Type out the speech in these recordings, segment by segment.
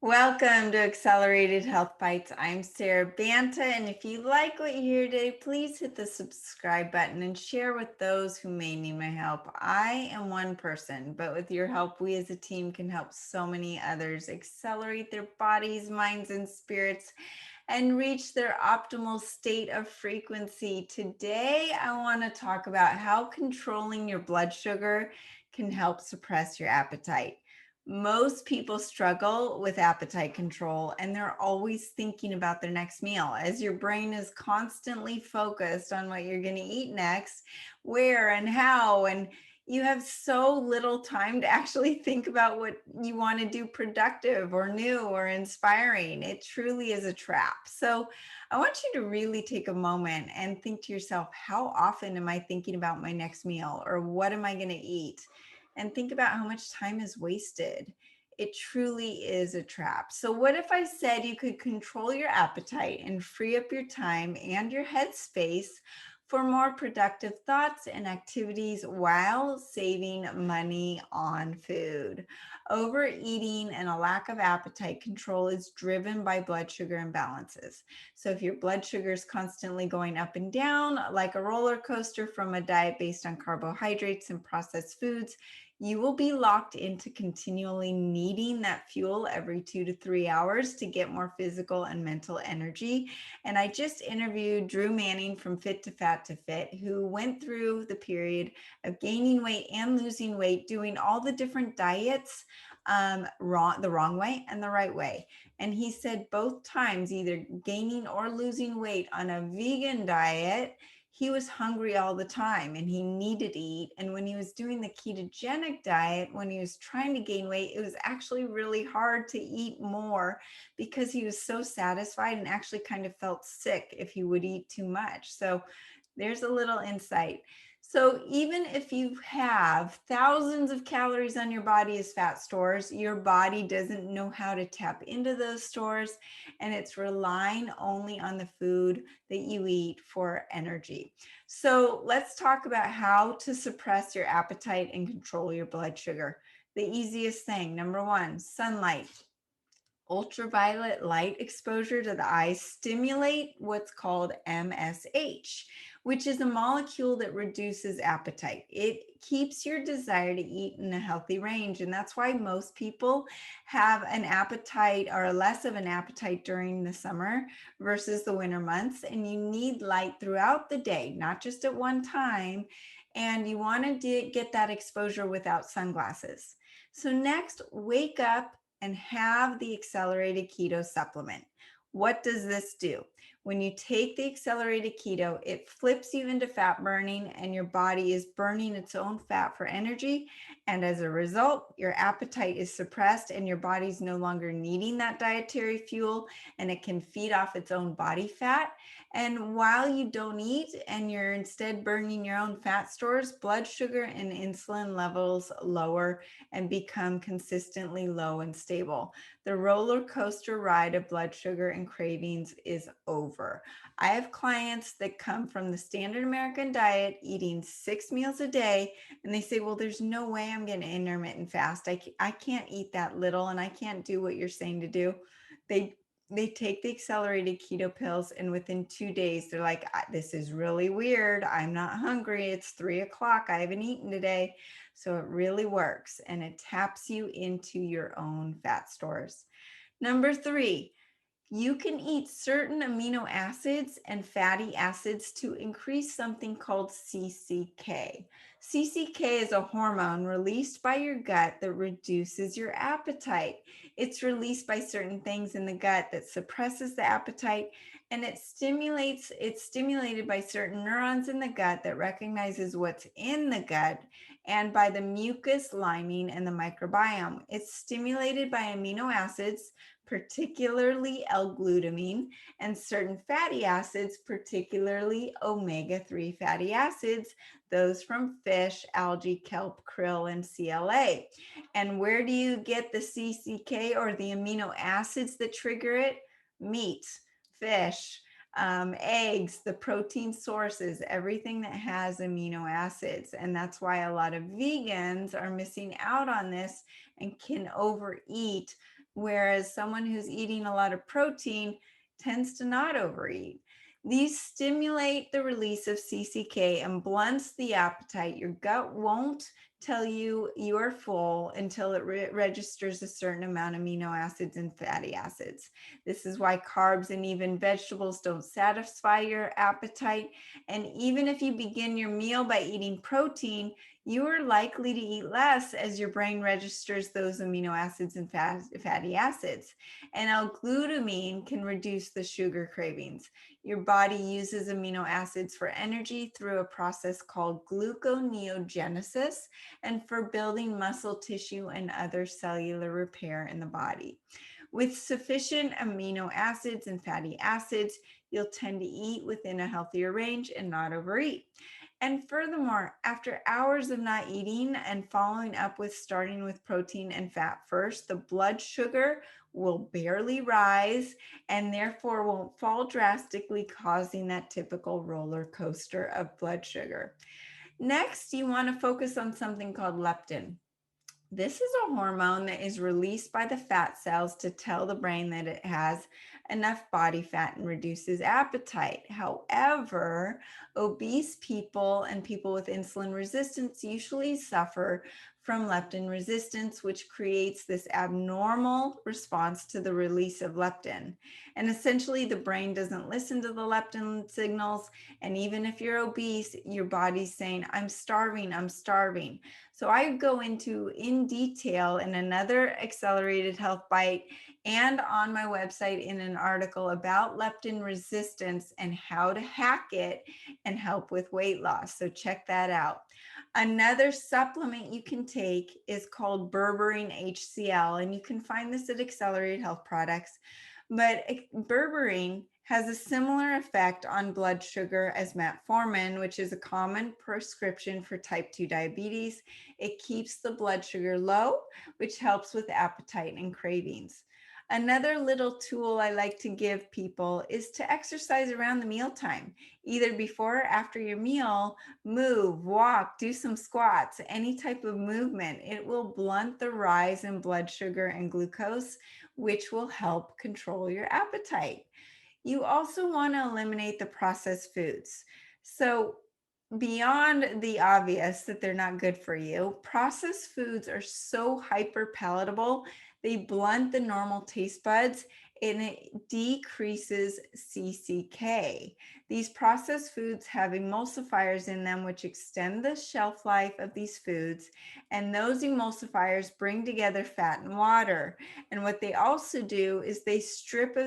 Welcome to Accelerated Health Bites. I'm Sara Banta, and if you like what you hear today, please hit the subscribe button and share with those who may need my help. I am one person, but with your help, we as a team can help so many others accelerate their bodies, minds, and spirits and reach their optimal state of frequency. Today, I want to talk about how controlling your blood sugar can help suppress your appetite. Most people struggle with appetite control and they're always thinking about their next meal as your brain is constantly focused on what you're going to eat next, where and how, and you have so little time to actually think about what you want to do productive or new or inspiring. It truly is a trap. So I want you to really take a moment and think to yourself, how often am I thinking about my next meal or what am I going to eat? And think about how much time is wasted. It truly is a trap. So, what if I said you could control your appetite and free up your time and your headspace for more productive thoughts and activities while saving money on food? Overeating and a lack of appetite control is driven by blood sugar imbalances. So, if your blood sugar is constantly going up and down like a roller coaster from a diet based on carbohydrates and processed foods, you will be locked into continually needing that fuel every 2 to 3 hours to get more physical and mental energy. And I just interviewed Drew Manning from Fit to Fat to Fit, who went through the period of gaining weight and losing weight, doing all the different diets the wrong way and the right way. And he said both times, either gaining or losing weight on a vegan diet, he was hungry all the time and he needed to eat. And when he was doing the ketogenic diet, when he was trying to gain weight, it was actually really hard to eat more because he was so satisfied and actually kind of felt sick if he would eat too much. So there's a little insight. So even if you have thousands of calories on your body as fat stores, your body doesn't know how to tap into those stores, and it's relying only on the food that you eat for energy. So let's talk about how to suppress your appetite and control your blood sugar. The easiest thing, number one, sunlight. Ultraviolet light exposure to the eyes stimulate what's called MSH, which is a molecule that reduces appetite. It keeps your desire to eat in a healthy range. And that's why most people have an appetite or less of an appetite during the summer versus the winter months. And you need light throughout the day, not just at one time. And you want to get that exposure without sunglasses. So next, wake up and have the accelerated keto supplement. What does this do? When you take the accelerated keto, it flips you into fat burning and your body is burning its own fat for energy. And as a result, your appetite is suppressed and your body's no longer needing that dietary fuel and it can feed off its own body fat. And while you don't eat and you're instead burning your own fat stores, blood sugar and insulin levels lower and become consistently low and stable. The roller coaster ride of blood sugar and cravings is over. I have clients that come from the standard American diet, eating 6 meals a day, and they say, well, there's no way I'm going to intermittent fast. I can't eat that little and I can't do what you're saying to do. They they take the accelerated keto pills and within 2 days they're like, this is really weird, I'm not hungry, it's 3 o'clock, I haven't eaten today. So it really works and it taps you into your own fat stores. Number three, you can eat certain amino acids and fatty acids to increase something called CCK. CCK is a hormone released by your gut that reduces your appetite. It's released by certain things in the gut that suppresses the appetite, and it's stimulated by certain neurons in the gut that recognizes what's in the gut and by the mucus lining and the microbiome. It's stimulated by amino acids, particularly L-glutamine, and certain fatty acids, particularly omega-3 fatty acids, those from fish, algae, kelp, krill, and CLA. And where do you get the CCK or the amino acids that trigger it? Meat, fish, eggs, the protein sources, everything that has amino acids. And that's why a lot of vegans are missing out on this and can overeat whereas someone who's eating a lot of protein tends to not overeat. These stimulate the release of CCK and blunts the appetite. Your gut won't tell you you're full until it registers a certain amount of amino acids and fatty acids. This is why carbs and even vegetables don't satisfy your appetite. And even if you begin your meal by eating protein, you are likely to eat less as your brain registers those amino acids and fatty acids. And L-glutamine can reduce the sugar cravings. Your body uses amino acids for energy through a process called gluconeogenesis and for building muscle tissue and other cellular repair in the body. With sufficient amino acids and fatty acids, you'll tend to eat within a healthier range and not overeat. And furthermore, after hours of not eating and following up with starting with protein and fat first, the blood sugar will barely rise and therefore won't fall drastically, causing that typical roller coaster of blood sugar. Next, you want to focus on something called leptin. This is a hormone that is released by the fat cells to tell the brain that it has enough body fat and reduces appetite. However, obese people and people with insulin resistance usually suffer from leptin resistance, which creates this abnormal response to the release of leptin. And essentially, the brain doesn't listen to the leptin signals. And even if you're obese, your body's saying, I'm starving, I'm starving. So I go into in detail in another accelerated health bite and on my website in an article about leptin resistance and how to hack it and help with weight loss. So check that out. Another supplement you can take is called berberine HCl, and you can find this at Accelerated Health Products. But berberine has a similar effect on blood sugar as metformin, which is a common prescription for type 2 diabetes. It keeps the blood sugar low, which helps with appetite and cravings. Another little tool I like to give people is to exercise around the mealtime, either before or after your meal. Move, walk, do some squats, any type of movement. It will blunt the rise in blood sugar and glucose, which will help control your appetite. You also want to eliminate the processed foods. So, beyond the obvious that they're not good for you, processed foods are so hyper palatable, they blunt the normal taste buds and it decreases CCK. These processed foods have emulsifiers in them, which extend the shelf life of these foods. And those emulsifiers bring together fat and water. And what they also do is they strip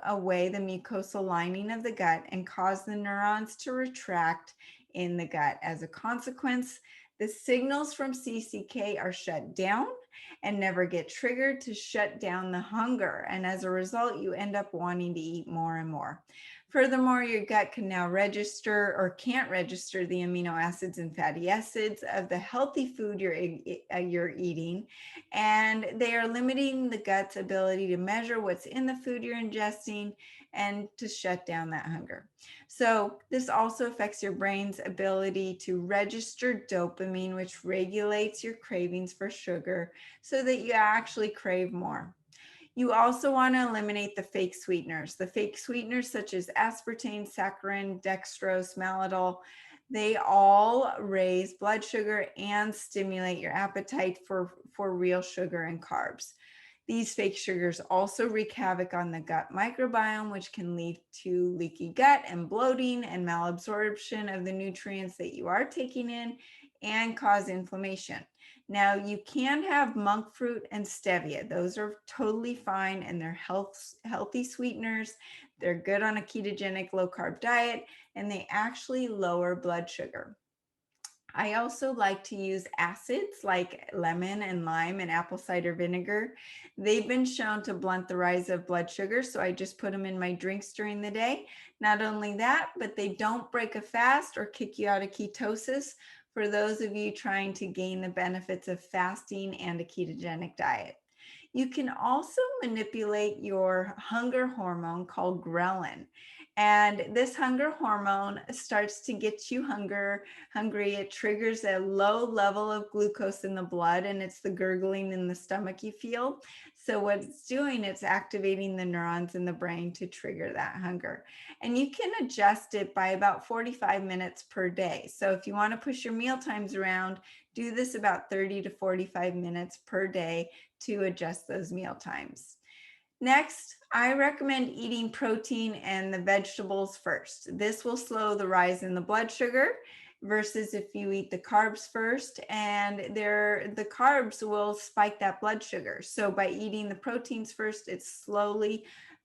away the mucosal lining of the gut and cause the neurons to retract in the gut. As a consequence, the signals from CCK are shut down and never get triggered to shut down the hunger. And as a result, you end up wanting to eat more and more. Furthermore, your gut can now register or can't register the amino acids and fatty acids of the healthy food you're eating, and they are limiting the gut's ability to measure what's in the food you're ingesting and to shut down that hunger. So this also affects your brain's ability to register dopamine, which regulates your cravings for sugar so that you actually crave more. You also want to eliminate the fake sweeteners. The fake sweeteners such as aspartame, saccharin, dextrose, maltitol, they all raise blood sugar and stimulate your appetite for real sugar and carbs. These fake sugars also wreak havoc on the gut microbiome, which can lead to leaky gut and bloating and malabsorption of the nutrients that you are taking in and cause inflammation. Now, you can have monk fruit and stevia. Those are totally fine and they're healthy sweeteners. They're good on a ketogenic low carb diet and they actually lower blood sugar. I also like to use acids like lemon and lime and apple cider vinegar. They've been shown to blunt the rise of blood sugar, so I just put them in my drinks during the day. Not only that, but they don't break a fast or kick you out of ketosis for those of you trying to gain the benefits of fasting and a ketogenic diet. You can also manipulate your hunger hormone called ghrelin. And this hunger hormone starts to get you hungry. It triggers a low level of glucose in the blood, and it's the gurgling in the stomach you feel. So what it's doing, it's activating the neurons in the brain to trigger that hunger. And you can adjust it by about 45 minutes per day. So if you want to push your meal times around, do this about 30 to 45 minutes per day to adjust those meal times. Next, I recommend eating protein and the vegetables first. This will slow the rise in the blood sugar versus if you eat the carbs first, and the carbs will spike that blood sugar. So by eating the proteins first, it's slowly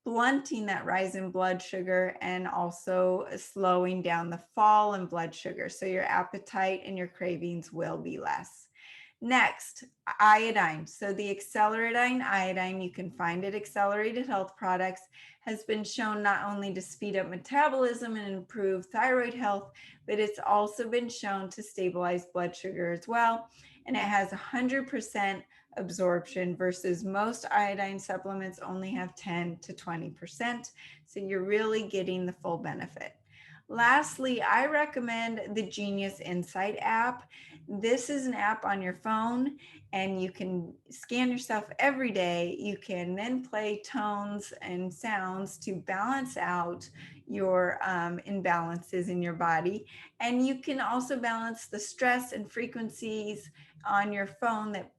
blunting that rise in blood sugar and also slowing down the fall in blood sugar. So your appetite and your cravings will be less. Next, iodine. So the accelerating iodine you can find at Accelerated Health Products has been shown not only to speed up metabolism and improve thyroid health, but it's also been shown to stabilize blood sugar as well. And it has 100% absorption versus most iodine supplements only have 10 to 20%. So you're really getting the full benefit. Lastly, I recommend the Genius Insight app. This is an app on your phone, and you can scan yourself every day. You can then play tones and sounds to balance out your imbalances in your body. And you can also balance the stress and frequencies on your phone that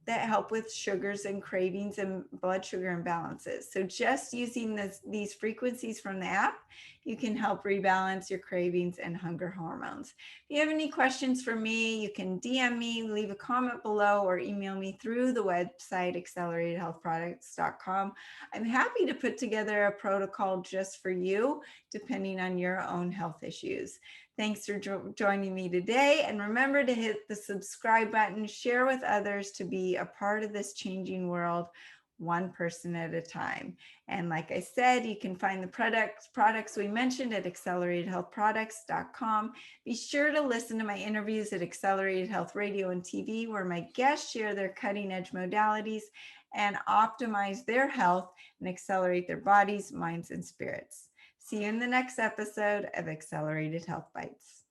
help with sugars and cravings and blood sugar imbalances. So just using these frequencies from the app, you can help rebalance your cravings and hunger hormones. If you have any questions for me, you can DM me, leave a comment below, or email me through the website acceleratedhealthproducts.com. I'm happy to put together a protocol just for you, depending on your own health issues. Thanks for joining me today. And remember to hit the subscribe button, share with others to be a part of this changing world, one person at a time. And like I said, you can find the products we mentioned at acceleratedhealthproducts.com. Be sure to listen to my interviews at Accelerated Health Radio and TV, where my guests share their cutting edge modalities and optimize their health and accelerate their bodies, minds, and spirits. See you in the next episode of Accelerated Health Bites.